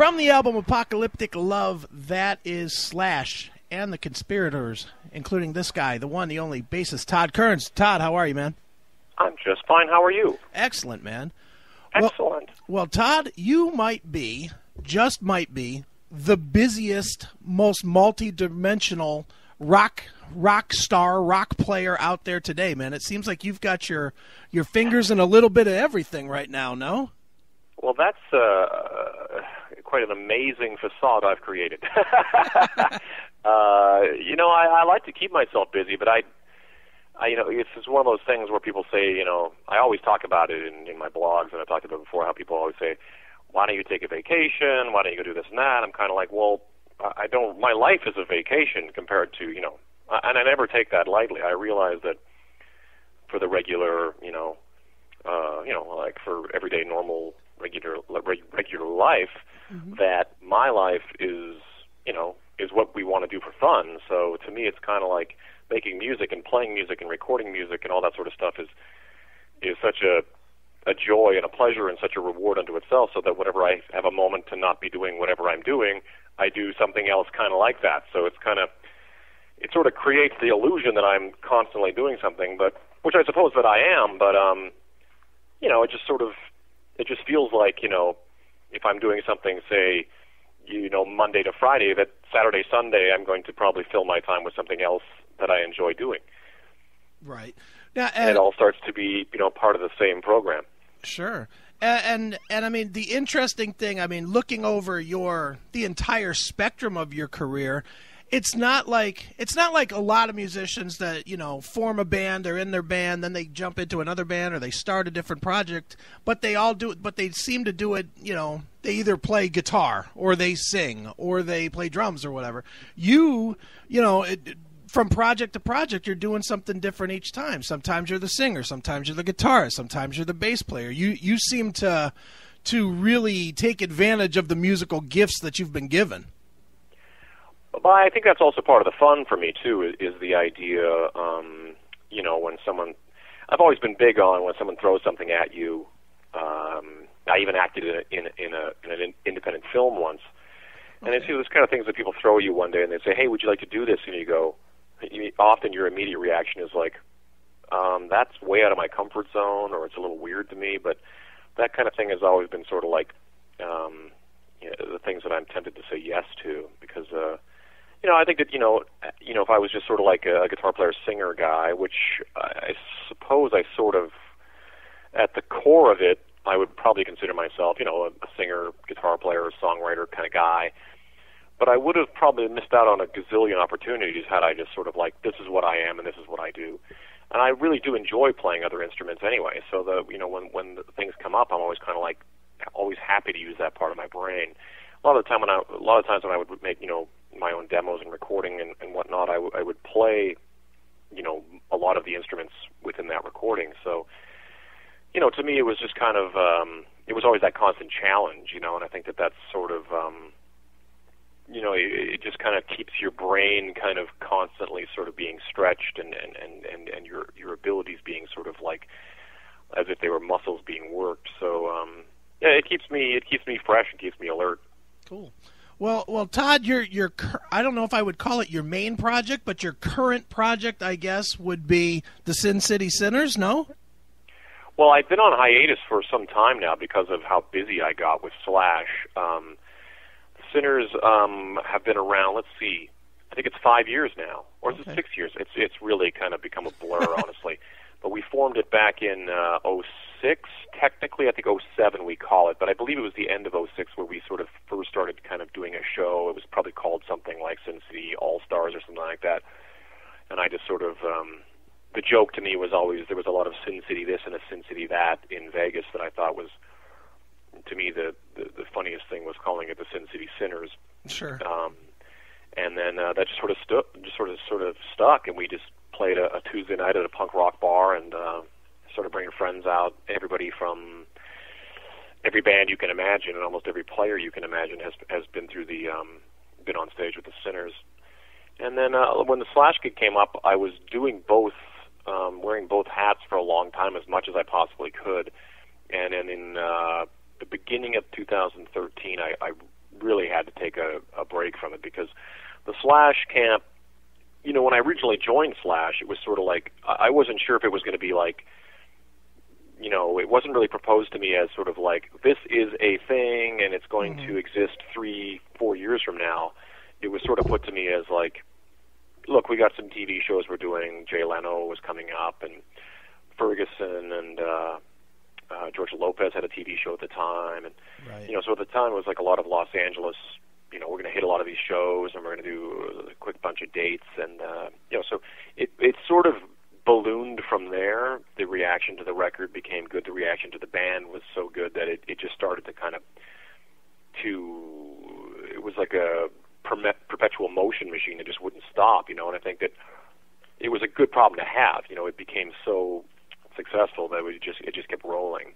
From the album Apocalyptic Love, that is Slash and the Conspirators, including this guy, the one, the only bassist, Todd Kerns. Todd, how are you, man? I'm just fine. How are you? Excellent, man. Excellent. Well, Todd, you might be, just might be, the busiest, most multi-dimensional rock star, rock player out there today, man. It seems like you've got your fingers in a little bit of everything right now, no? Well, that's quite an amazing facade I've created. I like to keep myself busy, but I it's just one of those things where people say, I always talk about it in my blogs, and I've talked about it before, how people always say, why don't you take a vacation? Why don't you go do this and that? I'm kind of like, well, I don't. My life is a vacation compared to, and I never take that lightly. I realize that for the regular, like for everyday normal regular life, mm-hmm. that my life is what we want to do for fun. So to me, it's kind of like making music and playing music and recording music and all that sort of stuff is such a joy and a pleasure and such a reward unto itself, so that whenever I have a moment to not be doing whatever I'm doing, I do something else kind of like that. So it sort of creates the illusion that I'm constantly doing something, but which I suppose that I am, but it just feels like, if I'm doing something, say, Monday to Friday, that Saturday, Sunday, I'm going to probably fill my time with something else that I enjoy doing. Right. Now, and it all starts to be, part of the same program. Sure. And I mean, the interesting thing, looking over the entire spectrum of your career, it's not like a lot of musicians that, form a band, they're in their band, then they jump into another band or they start a different project, but they all do it, but they seem to do it, they either play guitar or they sing or they play drums or whatever. From project to project, you're doing something different each time. Sometimes you're the singer, sometimes you're the guitarist, sometimes you're the bass player. You seem to really take advantage of the musical gifts that you've been given. But I think that's also part of the fun for me too. Is the idea, when someone, I've always been big on when someone throws something at you. I even acted in an independent film once, and it's those kind of things that people throw you one day, and they say, "Hey, would you like to do this?" And you go. Often your immediate reaction is like, that's way out of my comfort zone, or it's a little weird to me, but that kind of thing has always been sort of like the things that I'm tempted to say yes to, because I think that if I was just sort of like a guitar player singer guy, which I suppose I sort of, at the core of it, I would probably consider myself a singer, guitar player, songwriter kind of guy. But I would have probably missed out on a gazillion opportunities had I just sort of like, this is what I am and this is what I do. And I really do enjoy playing other instruments anyway. So when the things come up, I'm always kind of like always happy to use that part of my brain. A lot of times when I would make my own demos and recording and whatnot, I would play a lot of the instruments within that recording. So to me it was just kind of it was always that constant challenge, and I think that that's sort of it just kind of keeps your brain kind of constantly sort of being stretched and your abilities being sort of like as if they were muscles being worked. So it keeps me fresh and keeps me alert. Cool. Well, Todd, your I don't know if I would call it your main project, but your current project, I guess, would be the Sin City Sinners. No? Well, I've been on hiatus for some time now because of how busy I got with Slash. Sinners have been around, let's see, I think it's 5 years now, or is it 6 years? It's really kind of become a blur, honestly. But we formed it back in '06, technically, I think '07 we call it, but I believe it was the end of '06 where we sort of first started kind of doing a show. It was probably called something like Sin City All-Stars or something like that. And I just sort of, the joke to me was always there was a lot of Sin City this and a Sin City that in Vegas that I thought was, to me, the funniest thing was calling it the Sin City Sinners. Sure. And then that just sort of stuck, and we just played a Tuesday night at a punk rock bar, and started bringing friends out. Everybody from every band you can imagine, and almost every player you can imagine has been through been on stage with the Sinners. And then when the Slash gig came up, I was doing both, wearing both hats for a long time, as much as I possibly could. And then in the beginning of 2013, I really had to take a break from it, because the Slash camp, you know, when I originally joined Slash, it was sort of like, I wasn't sure if it was going to be like, you know, it wasn't really proposed to me as sort of like, this is a thing and it's going to exist 3-4 years from now. It was sort of put to me as like, look, we got some TV shows we're doing. Jay Leno was coming up, and Ferguson, and George Lopez had a TV show at the time. And, you know, so at the time it was like a lot of Los Angeles, you know, we're going to hit a lot of these shows and we're going to do a quick bunch of dates. And, you know, so it sort of ballooned from there. The reaction to the record became good. The reaction to the band was so good that it just started to kind of it was like a perpetual motion machine that just wouldn't stop, you know. And I think that it was a good problem to have. You know, it became so successful that it just kept rolling.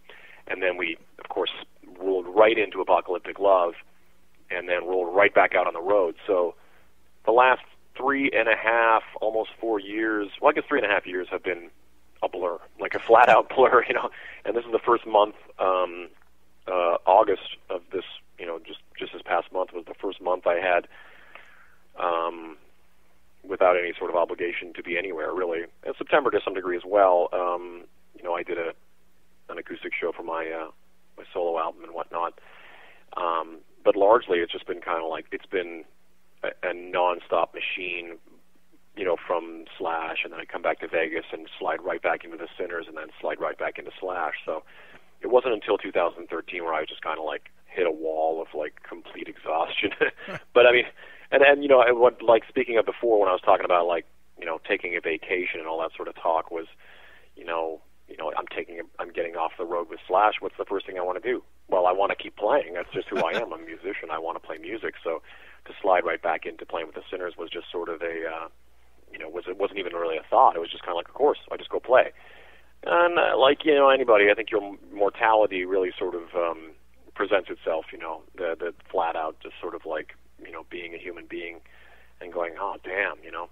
And then we, of course, rolled right into Apocalyptic Love, and then rolled right back out on the road. So the last 3.5, almost 4 years, well, I guess 3.5 years have been a blur, like a flat-out blur, you know. And this is the first month, August of this, you know, just this past month was the first month I had without any sort of obligation to be anywhere, really. And September to some degree as well. You know, I did an acoustic show for my solo album and whatnot. But largely it's just been kind of like, it's been a non-stop machine, you know, from Slash, and then I come back to Vegas and slide right back into the Sinners, and then slide right back into Slash. So it wasn't until 2013 where I just kind of like hit a wall of like complete exhaustion. But I mean, and you know, what, like, speaking of before when I was talking about like, you know, taking a vacation and all that sort of talk, was, you know, I'm getting off the road with Slash. What's the first thing I want to do? Well, I want to keep playing. That's just who I am. I'm a musician. I want to play music. So to slide right back into playing with the Sinners was just sort of you know, it wasn't even really a thought. It was just kind of like, of course, I just go play. And like, you know, anybody, I think your mortality really sort of presents itself, you know, the flat out, just sort of like, you know, being a human being and going, oh, damn, you know.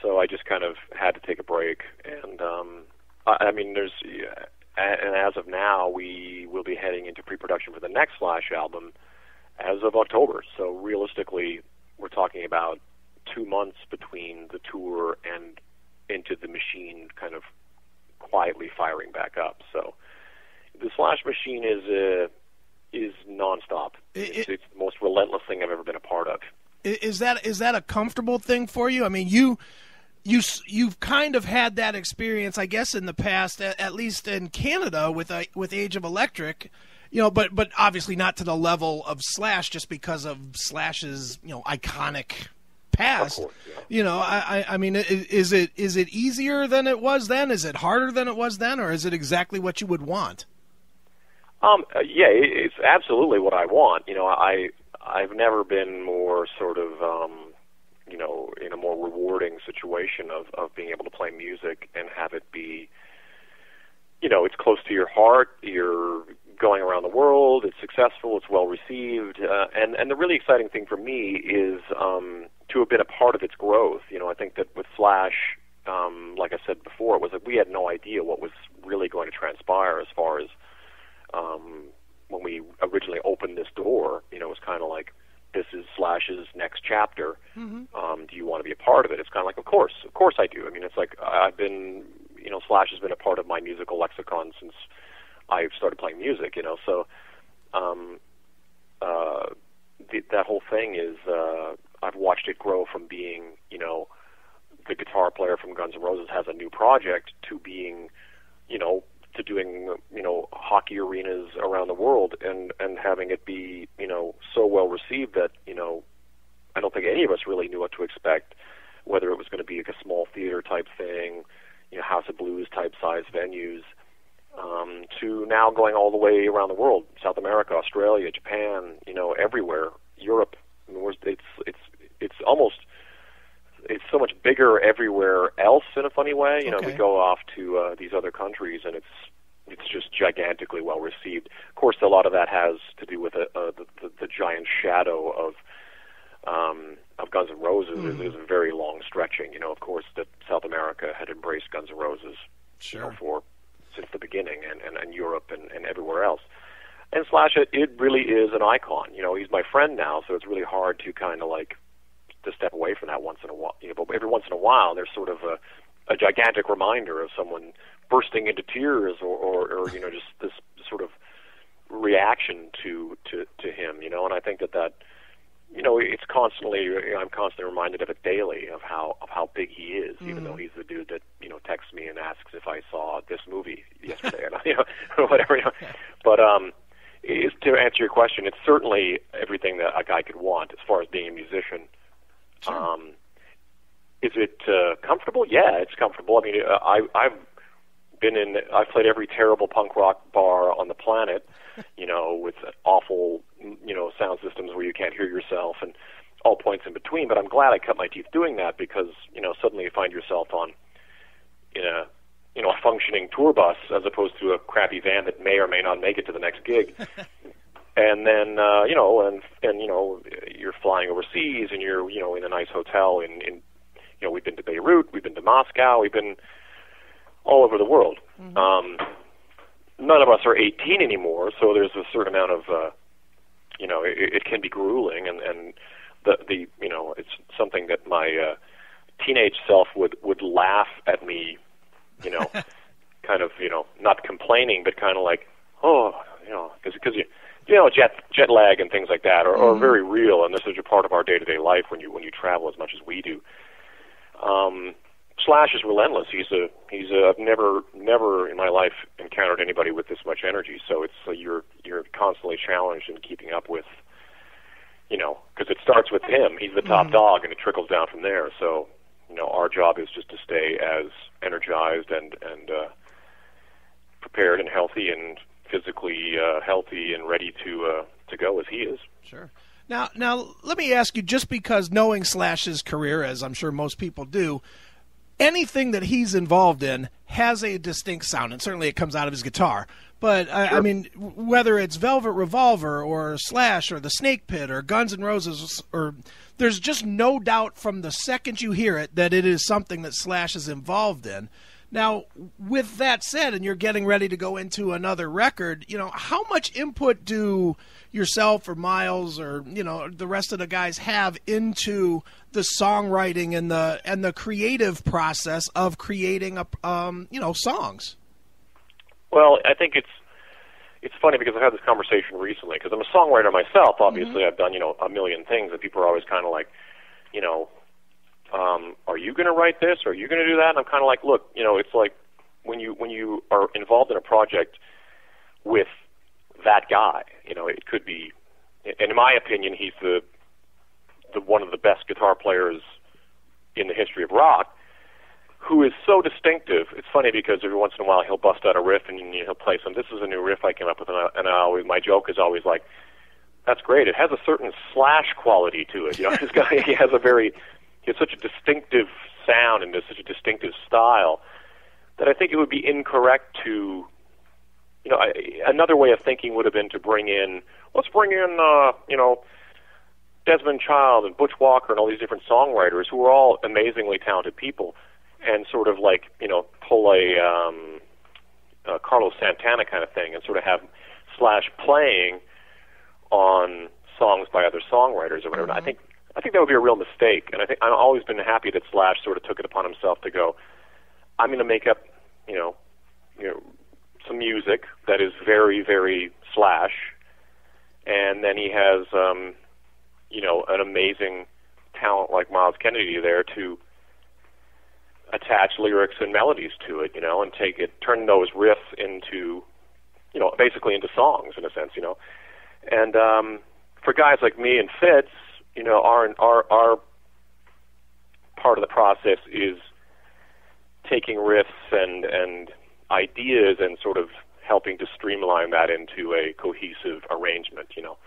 So I just kind of had to take a break. And, I mean, and as of now, we will be heading into pre-production for the next Slash album as of October. So realistically, we're talking about 2 months between the tour and into the machine kind of quietly firing back up. So the Slash machine is nonstop. It's the most relentless thing I've ever been a part of. Is that a comfortable thing for you? I mean, you've kind of had that experience, I guess, in the past, at least in Canada with Age of Electric, you know, but obviously not to the level of Slash, just because of Slash's, you know, iconic past. Of course, yeah. You know, I mean, is it easier than it was then? Is it harder than it was then, or is it exactly what you would want? Yeah, it's absolutely what I want. You know, I've never been more sort of, you know, in a more rewarding situation of being able to play music and have it be, you know, it's close to your heart, you're going around the world, it's successful, it's well received, and the really exciting thing for me is to have been a part of its growth. You know, I think that with Slash, like I said before, it was that we had no idea what was really going to transpire as far as when we originally opened this door. You know, it was kind of like, this is Slash's next chapter. Mm-hmm. Do you want to be a part of it? It's kind of like, of course I do. I mean, it's like, I've been, you know, Slash has been a part of my musical lexicon since I started playing music, you know, so that whole thing is, I've watched it grow from being, you know, the guitar player from Guns N' Roses has a new project to being, you know, to doing, you know, hockey arenas around the world and having it be, you know, so well received that, you know, I don't think any of us really knew what to expect, whether it was going to be like a small theater type thing, you know, House of Blues type size venues, to now going all the way around the world, South America, Australia, Japan, you know, everywhere, Europe. I mean, it's almost, it's so much bigger everywhere else in a funny way. You know, we go off to these other countries, and it's just gigantically well received. Of course, a lot of that has to do with the giant shadow of Guns N' Roses. Mm-hmm. There's a very long stretching. You know, of course, that South America had embraced Guns N' Roses, sure, you know, since the beginning, and Europe and everywhere else. And Slash, it really is an icon. You know, he's my friend now, so it's really hard to kind of like to step away from that once in a while. You know, but every once in a while, there's sort of a gigantic reminder of someone bursting into tears, or you know, just this sort of reaction to him. You know, and I think that you know, it's constantly, you know, I'm constantly reminded of it daily of how big he is, even though he's the dude that, you know, texts me and asks if I saw this movie yesterday, and, you know, or whatever. You know. But is to answer your question, it's certainly everything that a guy could want as far as being a musician. Sure. Is it comfortable? Yeah, it's comfortable. I mean, I've played every terrible punk rock bar on the planet, you know, with awful, you know, sound systems where you can't hear yourself and all points in between. But I'm glad I cut my teeth doing that, because, you know, suddenly you find yourself in a functioning tour bus as opposed to a crappy van that may or may not make it to the next gig. And then, you know, and you know, you're flying overseas, and you're, you know, in a nice hotel in you know, we've been to Beirut, we've been to Moscow, we've been all over the world. None of us are 18 anymore, so there's a certain amount of, you know, it can be grueling, and the you know, it's something that my teenage self would laugh at me, you know, kind of, you know, not complaining, but kind of like, oh, you know, because you know, jet lag and things like that are very real, and this is a part of our day-to-day life when you travel as much as we do. Slash is relentless. I've never in my life encountered anybody with this much energy. So it's you're constantly challenged in keeping up with, you know, because it starts with him. He's the top dog, and it trickles down from there. So, you know, our job is just to stay as energized and prepared and healthy and physically healthy and ready to go as he is. Sure. Now, let me ask you, just because knowing Slash's career, as I'm sure most people do, anything that he's involved in has a distinct sound, and certainly it comes out of his guitar. But, sure. I mean, whether it's Velvet Revolver or Slash or The Snake Pit or Guns N' Roses, or there's just no doubt from the second you hear it that it is something that Slash is involved in. Now, with that said, and you're getting ready to go into another record, you know, how much input do yourself or Miles or, you know, the rest of the guys have into the songwriting and the creative process of creating you know, songs? Well, I think it's funny because I've had this conversation recently, because I'm a songwriter myself. Obviously, I've done, you know, a million things, and people are always kind of like, you know, are you going to write this? Or are you going to do that? And I'm kind of like, look, you know, it's like when you are involved in a project with that guy, you know, it could be, and in my opinion, he's the one of the best guitar players in the history of rock, who is so distinctive. It's funny because every once in a while he'll bust out a riff and he'll play some, this is a new riff I came up with, and my joke is always like, that's great. It has a certain Slash quality to it. You know, he has such a distinctive sound and such a distinctive style that I think it would be incorrect to, you know, another way of thinking would have been to let's bring in, you know, Desmond Child and Butch Walker and all these different songwriters who are all amazingly talented people, and sort of like, you know, pull a Carlos Santana kind of thing and sort of have Slash playing on songs by other songwriters or whatever. I think that would be a real mistake, and I think I've always been happy that Slash sort of took it upon himself to go, I'm going to make up, you know, some music that is very, very Slash, and then he has, you know, an amazing talent like Miles Kennedy there to attach lyrics and melodies to it, you know, and turn those riffs into, you know, basically into songs in a sense, you know. And for guys like me and Fitz, you know, our part of the process is taking riffs and ideas and sort of helping to streamline that into a cohesive arrangement, you know.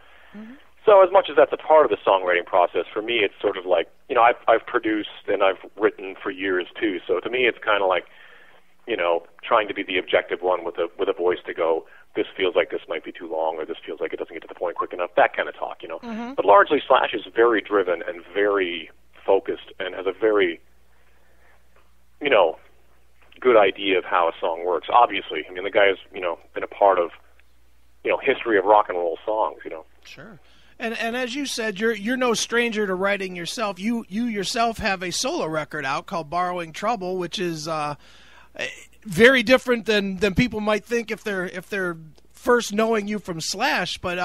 So as much as that's a part of the songwriting process, for me it's sort of like, you know, I've produced and I've written for years too, so to me it's kind of like, you know, trying to be the objective one with a voice to go, this feels like this might be too long, or this feels like it doesn't get to the point quick enough, that kind of talk, you know. But largely Slash is very driven and very focused and has a very, you know, good idea of how a song works. Obviously, I mean, the guy has, you know, been a part of history of rock and roll songs. Sure. And as you said, you're no stranger to writing yourself. You yourself have a solo record out called Borrowing Trouble, which is very different than people might think if they're first knowing you from Slash. But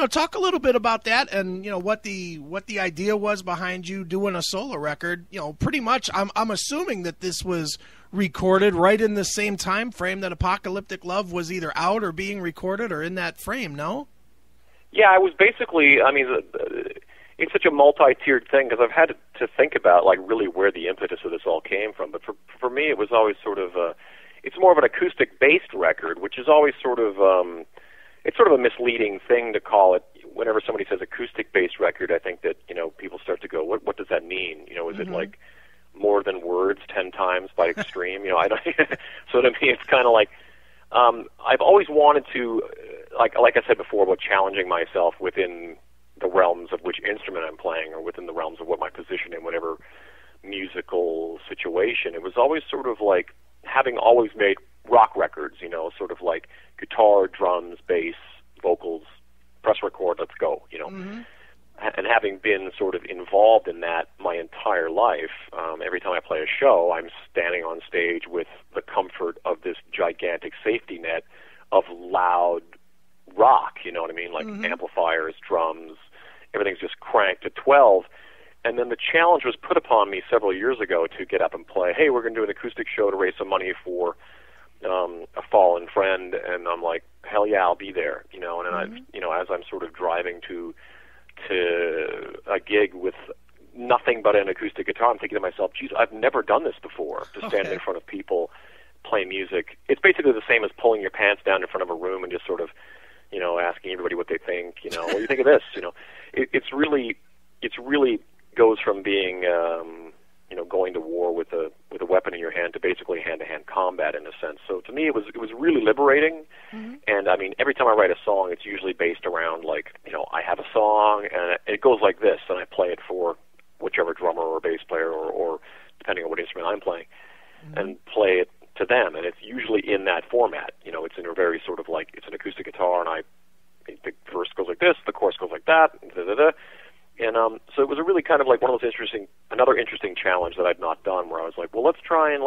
talk a little bit about that and what the idea was behind you doing a solo record. Pretty much I'm assuming that this was recorded right in the same time frame that Apocalyptic Love was either out or being recorded, or in that frame, no? Yeah, I was basically, it's such a multi-tiered thing because I've had to think about really where the impetus of this all came from. But for me, it was always sort of it's more of an acoustic-based record, which is always sort of it's sort of a misleading thing to call it. Whenever somebody says acoustic-based record, I think that people start to go, what does that mean? Is it like more than words 10 times by extreme? I don't. So to me, it's kind of like I've always wanted to. Like I said before, about challenging myself within the realms of which instrument I'm playing, or within the realms of what my position in whatever musical situation. It was always sort of like having always made rock records, sort of like guitar, drums, bass, vocals, press record, let's go, And having been sort of involved in that my entire life, every time I play a show, I'm standing on stage with the comfort of this gigantic safety net of loud rock, you know what I mean? Like amplifiers, drums, everything's just cranked to 12. And then the challenge was put upon me several years ago to get up and play, hey, we're going to do an acoustic show to raise some money for a fallen friend. And I'm like, hell yeah, I'll be there, and as I'm sort of driving to a gig with nothing but an acoustic guitar, I'm thinking to myself, geez, I've never done this before, to stand in front of people, play music. It's basically the same as pulling your pants down in front of a room and just sort of asking everybody what they think, what do you think of this? It's really goes from being, going to war with a weapon in your hand to basically hand-to-hand combat in a sense. So to me, it was really liberating. And every time I write a song, it's usually based around I have a song and it goes like this, and I play it for whichever drummer or bass player or depending on what instrument I'm playing, and play it to them, and it's usually in that format. It's in a very sort of it's an acoustic guitar, and the verse goes like this, the chorus goes like that, and so it was a really kind of like one of those another interesting challenge that I'd not done, where I was like, well, let's try and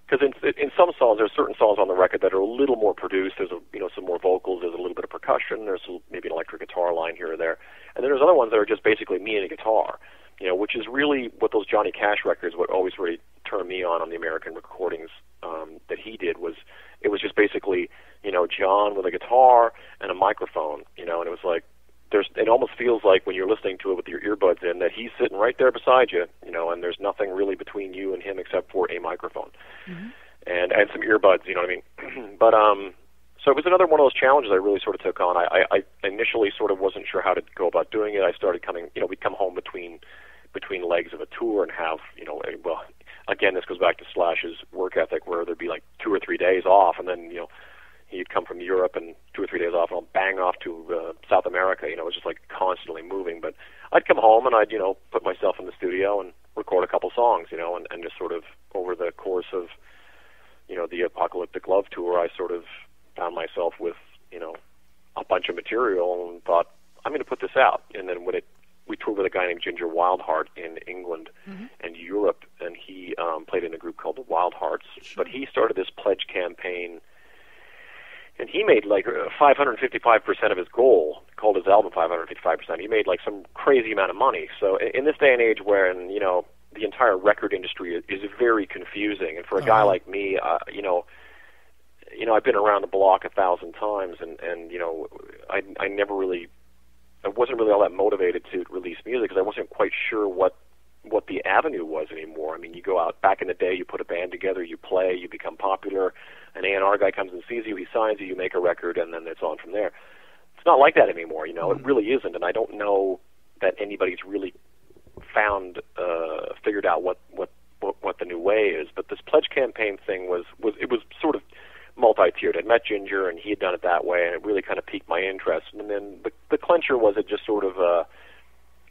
because in some songs, there's certain songs on the record that are a little more produced. There's some more vocals, there's a little bit of percussion, there's maybe an electric guitar line here or there, and then there's other ones that are just basically me and a guitar. Which is really what those Johnny Cash records, what always really turned me on the American recordings that he did, was it was just basically, John with a guitar and a microphone, and it was like, it almost feels like when you're listening to it with your earbuds in that he's sitting right there beside you, and there's nothing really between you and him except for a microphone and some earbuds, you know what I mean? But, so it was another one of those challenges I really sort of took on. I initially sort of wasn't sure how to go about doing it. I started coming, we'd come home between legs of a tour and have, well, again, this goes back to Slash's work ethic, where there'd be 2 or 3 days off, and then, he'd come from Europe and 2 or 3 days off, and I'll bang off to South America. It was just constantly moving. But I'd come home and I'd, put myself in the studio and record a couple songs, and just sort of over the course of, the Apocalyptic Love tour, I sort of found myself with, a bunch of material and thought, I'm going to put this out. And then we toured with a guy named Ginger Wildheart in England and Europe, and he played in a group called the Wildhearts. But he started this pledge campaign, and he made 555% of his goal, called his album 555%. He made some crazy amount of money. So in this day and age when, the entire record industry is very confusing, and for a guy like me, I've been around the block 1,000 times, and I never really, I wasn't really all that motivated to release music because I wasn't quite sure what the avenue was anymore. You go out, back in the day, you put a band together, you play, you become popular, an A&R guy comes and sees you, he signs you, you make a record, and then it's on from there. It's not like that anymore, It really isn't, and I don't know that anybody's really figured out what the new way is. But this pledge campaign thing was sort of multi-tiered. I'd met Ginger, and he had done it that way, and it really kind of piqued my interest. And then the clincher was it just sort of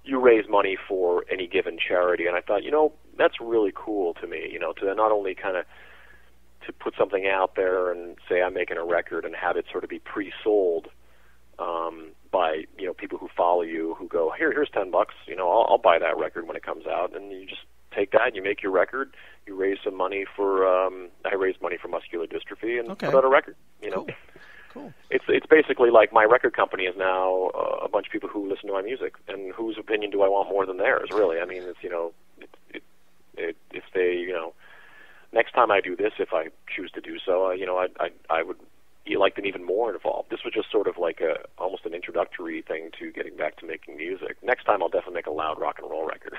you raise money for any given charity, and I thought, that's really cool to me, to not only kind of to put something out there and say I'm making a record and have it sort of be pre-sold by people who follow you, who go, here's $10, I'll buy that record when it comes out, and you just take that and you make your record. You raise some money for I raised money for muscular dystrophy and put out a record. Cool. It's basically like my record company is now a bunch of people who listen to my music, and whose opinion do I want more than theirs? Really, I mean, it's if they next time I do this, if I choose to do so, I would like them even more involved. This was just sort of like almost an introductory thing to getting back to making music. Next time, I'll definitely make a loud rock and roll record.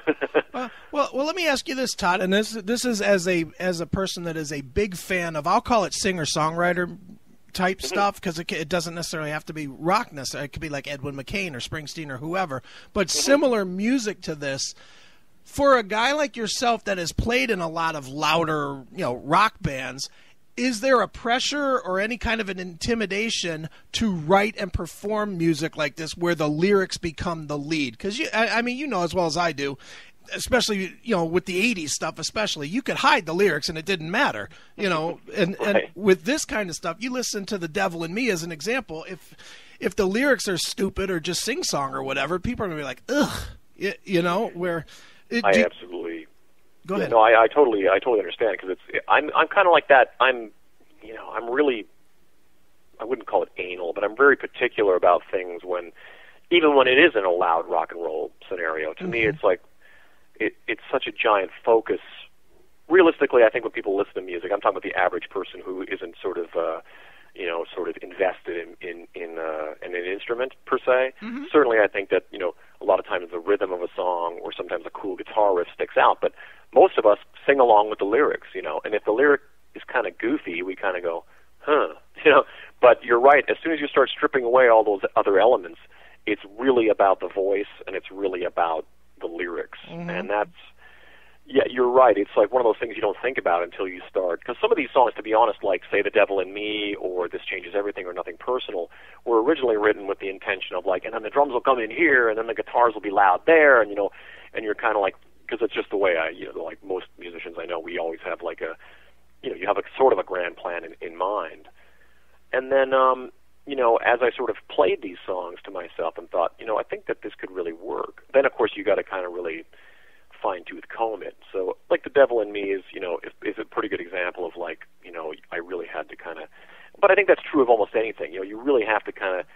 well, let me ask you this, Todd, and this is as a person that is a big fan of, I'll call it singer-songwriter type stuff, because it doesn't necessarily have to be rock necessarily. It could be like Edwin McCain or Springsteen or whoever, but similar music to this. For a guy like yourself that has played in a lot of louder, rock bands, is there a pressure or any kind of an intimidation to write and perform music like this where the lyrics become the lead? Because, I mean, as well as I do, especially, with the 80s stuff especially, you could hide the lyrics and it didn't matter, and with this kind of stuff, you listen to The Devil in Me as an example. If the lyrics are stupid or just sing-song or whatever, people are going to be like, ugh, where... I absolutely... Go ahead. No, I totally understand, because I'm kind of like that. I'm really, I wouldn't call it anal, but I'm very particular about things even when it is in a loud rock and roll scenario. To me, it's like, it's such a giant focus. Realistically, I think when people listen to music, I'm talking about the average person who isn't sort of invested in an instrument per se. Certainly, I think that a lot of times the rhythm of a song or sometimes a cool guitar riff sticks out, but most of us sing along with the lyrics, and if the lyric is kind of goofy, we kind of go, huh, But you're right. As soon as you start stripping away all those other elements, it's really about the voice and it's really about the lyrics, and that's. Yeah, you're right. It's like one of those things you don't think about until you start. Because some of these songs, to be honest, like, say, The Devil in Me or This Changes Everything or Nothing Personal, were originally written with the intention of, like, and then the drums will come in here and then the guitars will be loud there, and, and you're kind of like, because it's just the way like most musicians I know, we always have like you have a sort of a grand plan in mind. And then, as I sort of played these songs to myself and thought, I think that this could really work. Then, of course, you got to kind of really fine-tooth comb it. So, like, The Devil in Me is a pretty good example of, like, I really had to kind of, but I think that's true of almost anything. You really have to kind of,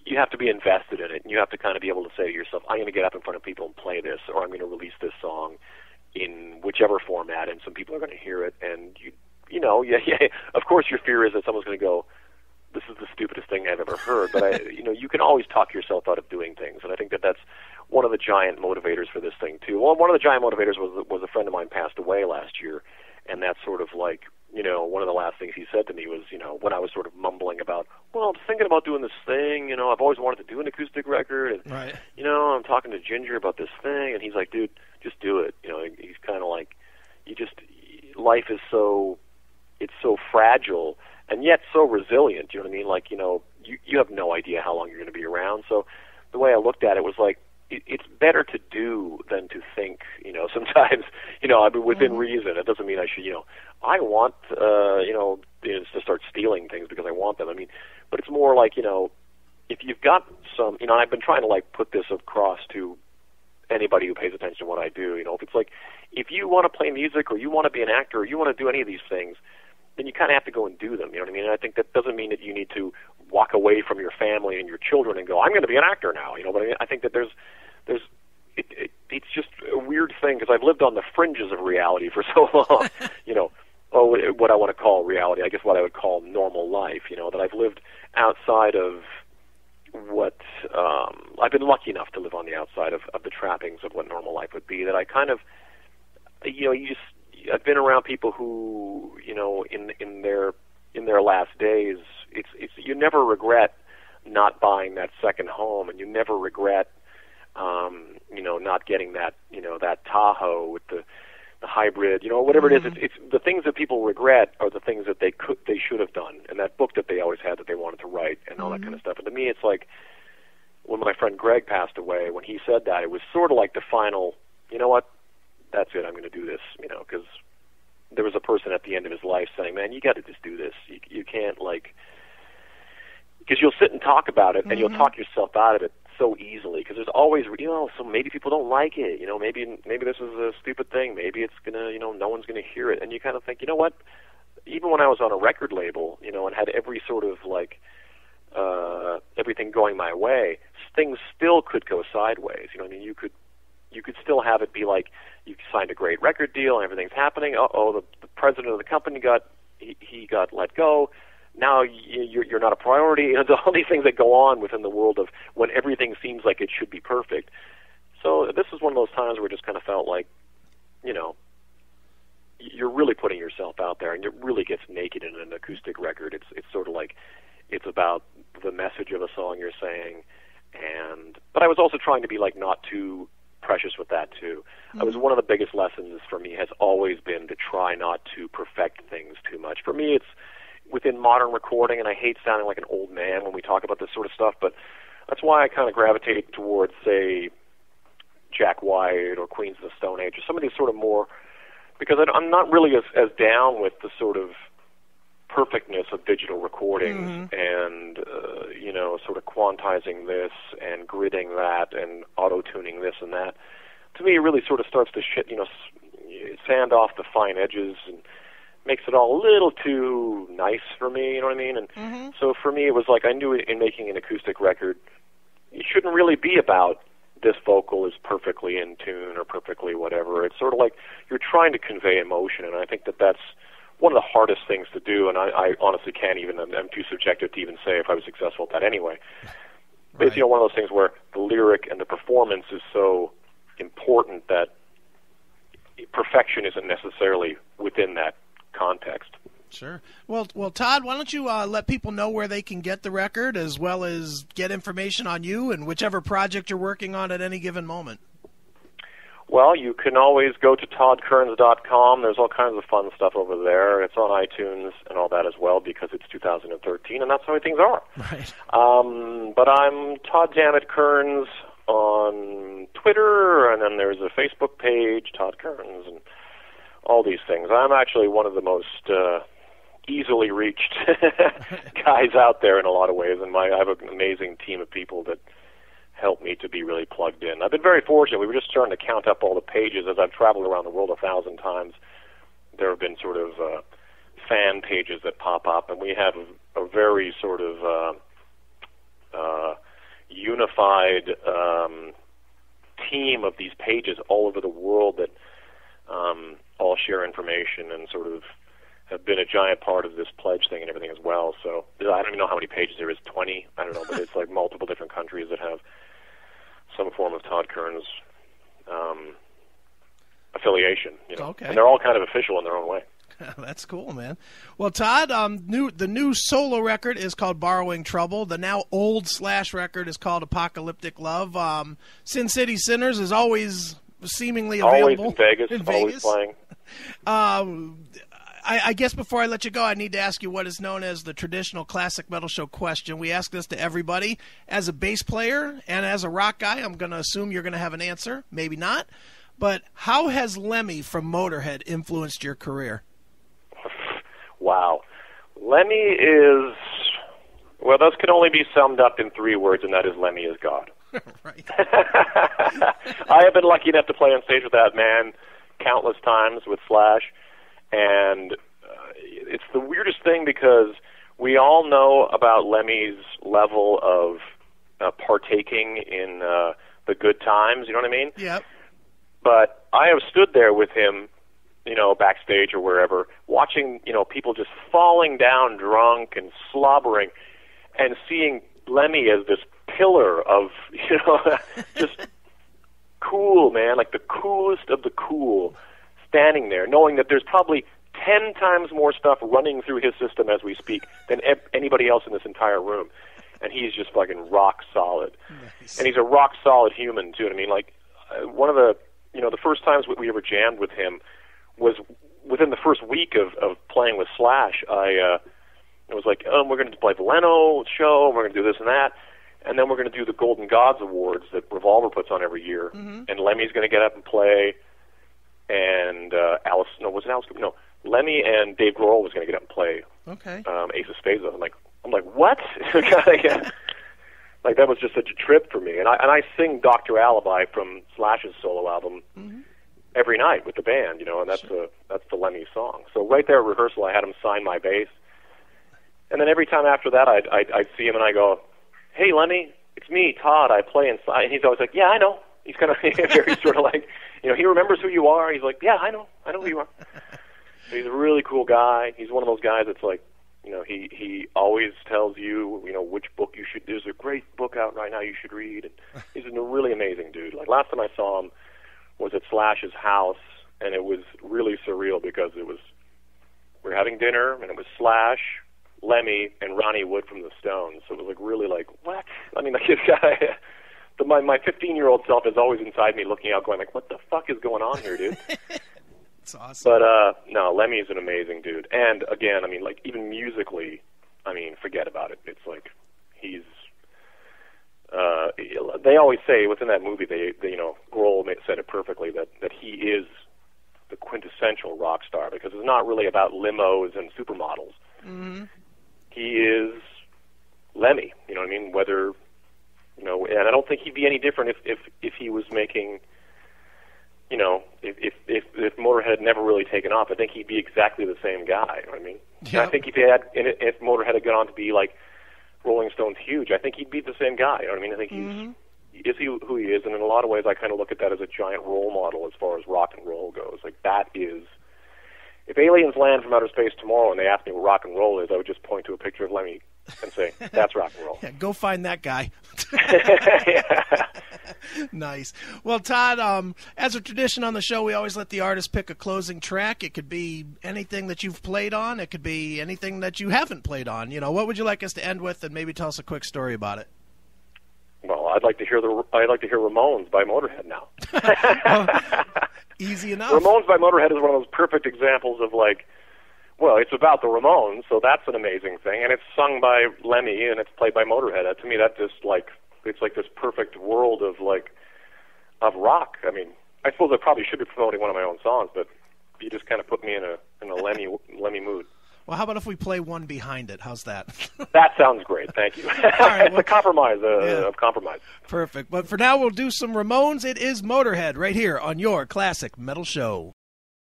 you have to be invested in it, and you have to kind of be able to say to yourself, I'm going to get up in front of people and play this, or I'm going to release this song in whichever format, and some people are going to hear it, and of course your fear is that someone's going to go, this is the stupidest thing I've ever heard, but you can always talk yourself out of doing things, and I think that that's one of the giant motivators for this thing too. Well, one of the giant motivators was a friend of mine passed away last year, and that's sort of like, one of the last things he said to me was, when I was sort of mumbling about, well, I'm thinking about doing this thing, I've always wanted to do an acoustic record, and right. I'm talking to Ginger about this thing, and he's like, dude, just do it. He's kind of like, life is it's so fragile and yet so resilient. You know what I mean? Like, you have no idea how long you're going to be around. So the way I looked at it was like, it's better to do than to think, sometimes, I mean, within reason. It doesn't mean I should, I want, to start stealing things because I want them. I mean, but it's more like, if you've got some, I've been trying to, like, put this across to anybody who pays attention to what I do, if it's like, if you want to play music or you want to be an actor or you want to do any of these things, then you kind of have to go and do them, you know what I mean? And I think that doesn't mean that you need to walk away from your family and your children and go, I'm going to be an actor now, but I think that it's just a weird thing, because I've lived on the fringes of reality for so long, what I want to call reality, I guess what I would call normal life, that I've lived outside of what, I've been lucky enough to live on the outside of the trappings of what normal life would be, that I kind of, I've been around people who, in their last days, it's you never regret not buying that second home, and you never regret, not getting that, that Tahoe with the hybrid, whatever it is. It's the things that people regret are the things that they should have done, and that book that they always had that they wanted to write, and all that kind of stuff. And to me, it's like when my friend Greg passed away, when he said that, it was sort of like the final, you know what, that's it, I'm going to do this, because there was a person at the end of his life saying, man, you got to just do this. You can't, like, because you'll sit and talk about it, and you'll talk yourself out of it so easily, because there's always, so maybe people don't like it, maybe this is a stupid thing, maybe it's gonna, no one's gonna hear it, and you kind of think, you know what, even when I was on a record label, and had every sort of, like, everything going my way, things still could go sideways, you could still have it be like, you signed a great record deal, and everything's happening, the president of the company got let go, now you're not a priority. There's all these things that go on within the world of when everything seems like it should be perfect. So this is one of those times where it just kind of felt like, you're really putting yourself out there, and it really gets naked in an acoustic record. It's sort of like, it's about the message of a song you're saying, but I was also trying to be, like, not too precious with that too. I was one of the biggest lessons for me has always been to try not to perfect things too much. For me, it's within modern recording, and I hate sounding like an old man when we talk about this sort of stuff, but that's why I kind of gravitated towards, say, Jack White or Queens of the Stone Age, or some of these sort of more, because I'm not really as down with the sort of perfectness of digital recordings and, sort of quantizing this and gridding that and auto-tuning this and that. To me, it really sort of starts to sand off the fine edges and makes it all a little too nice for me, you know what I mean? And so for me, it was like I knew in making an acoustic record, it shouldn't really be about this vocal is perfectly in tune or perfectly whatever. It's sort of like you're trying to convey emotion, and I think that's one of the hardest things to do, and I honestly can't even, I'm too subjective to even say if I was successful at that anyway. But it's, one of those things where the lyric and the performance is so important that perfection isn't necessarily within that context. Sure. Well, Todd, why don't you let people know where they can get the record, as well as get information on you and whichever project you're working on at any given moment? Well, you can always go to toddkerns.com. There's all kinds of fun stuff over there. It's on iTunes and all that as well, because it's 2013, and that's how things are. Right. But I'm Todd Dammit Kerns on Twitter, and then there's a Facebook page, Todd Kerns, and all these things. I'm actually one of the most easily reached guys out there in a lot of ways, and I have an amazing team of people that help me to be really plugged in. I've been very fortunate. We were just starting to count up all the pages as I've traveled around the world 1,000 times. There have been sort of fan pages that pop up, and we have a very sort of unified team of these pages all over the world that all share information and sort of have been a giant part of this pledge thing and everything as well. So I don't even know how many pages there is, 20, I don't know, but it's like multiple different countries that have some form of Todd Kerns affiliation. Okay. And they're all kind of official in their own way. That's cool, man. Well, Todd, the new solo record is called Borrowing Trouble. The now old Slash record is called Apocalyptic Love. Sin City Sinners is always seemingly available. Always in Vegas. Always playing. I guess before I let you go, I need to ask you what is known as the traditional classic metal show question. We ask this to everybody. As a bass player and as a rock guy, I'm going to assume you're going to have an answer. Maybe not. But how has Lemmy from Motorhead influenced your career? Wow. Lemmy is, well, those can only be summed up in 3 words, and that is Lemmy is God. Right. I have been lucky enough to play on stage with that man countless times with Slash, and it's the weirdest thing because we all know about Lemmy's level of partaking in the good times, you know what I mean? Yep. But I have stood there with him, backstage or wherever, watching, people just falling down drunk and slobbering, and seeing Lemmy as this pillar of, just cool, man, like the coolest of the cool, standing there, knowing that there's probably 10 times more stuff running through his system as we speak than anybody else in this entire room. And he's just fucking rock solid. Nice. And he's a rock solid human, too. I mean, like, one of the, the first times we ever jammed with him was within the first week of playing with Slash. It was like, we're going to play the Leno show, and we're going to do this and that, and then we're going to do the Golden Gods Awards that Revolver puts on every year, and Lemmy's going to get up and play, and Lemmy and Dave Grohl was going to get up and play Okay. Ace of Spades. I'm like, what? Like, that was just such a trip for me. And I sing Dr. Alibi from Slash's solo album every night with the band, you know, and that's the Lemmy song. So right there at rehearsal, I had him sign my bass. And then every time after that, I'd see him and I go, "Hey, Lemmy, it's me, Todd. I play inside." And he's always like, "Yeah, I know." He's kind of very sort of like, you know, he remembers who you are. He's like, "Yeah, I know who you are." So he's a really cool guy. He's one of those guys that's like, you know, he always tells you, you know, which book you should. There's a great book out right now you should read. And he's a really amazing dude. Like, last time I saw him was at Slash's house, and it was really surreal because we were having dinner, and it was Slash, Lemmy, and Ronnie Wood from the Stones. So it was like really like, what? I mean, like, this guy, my 15-year-old self is always inside me looking out going like, what the fuck is going on here, dude? It's awesome. But, no, Lemmy is an amazing dude. And, again, I mean, like, even musically, I mean, forget about it. It's like, he's, they always say, within that movie, they you know, Grohl said it perfectly, that he is the quintessential rock star, because it's not really about limos and supermodels. Mm-hmm. He is Lemmy, you know what I mean? Whether, you know, and I don't think he'd be any different if he was making, you know, if Motorhead had never really taken off. I think he'd be exactly the same guy, you know what I mean? Yep. I think if Motorhead had gone on to be like Rolling Stones huge, I think he'd be the same guy, you know what I mean? I think is he who he is, and in a lot of ways I kind of look at that as a giant role model as far as rock and roll goes. Like, that is, if aliens land from outer space tomorrow and they ask me what rock and roll is, I would just point to a picture of Lemmy and say, that's rock and roll. Yeah, go find that guy. Yeah. Nice. Well, Todd, as a tradition on the show, we always let the artist pick a closing track. It could be anything that you've played on. It could be anything that you haven't played on. You know, what would you like us to end with, and maybe tell us a quick story about it? Well, I'd like to hear Ramones by Motorhead now. Well, easy enough. Ramones by Motorhead is one of those perfect examples of, like, well, it's about the Ramones, so that's an amazing thing, and it's sung by Lemmy and it's played by Motorhead. To me, that just, like, it's like this perfect world of, like, of rock. I mean, I suppose I probably should be promoting one of my own songs, but you just kind of put me in a Lemmy mood. Well, how about if we play one behind it? How's that? That sounds great. Thank you. Right, it's a compromise of compromise. Perfect. But for now, we'll do some Ramones. It is Motorhead right here on your Classic Metal Show.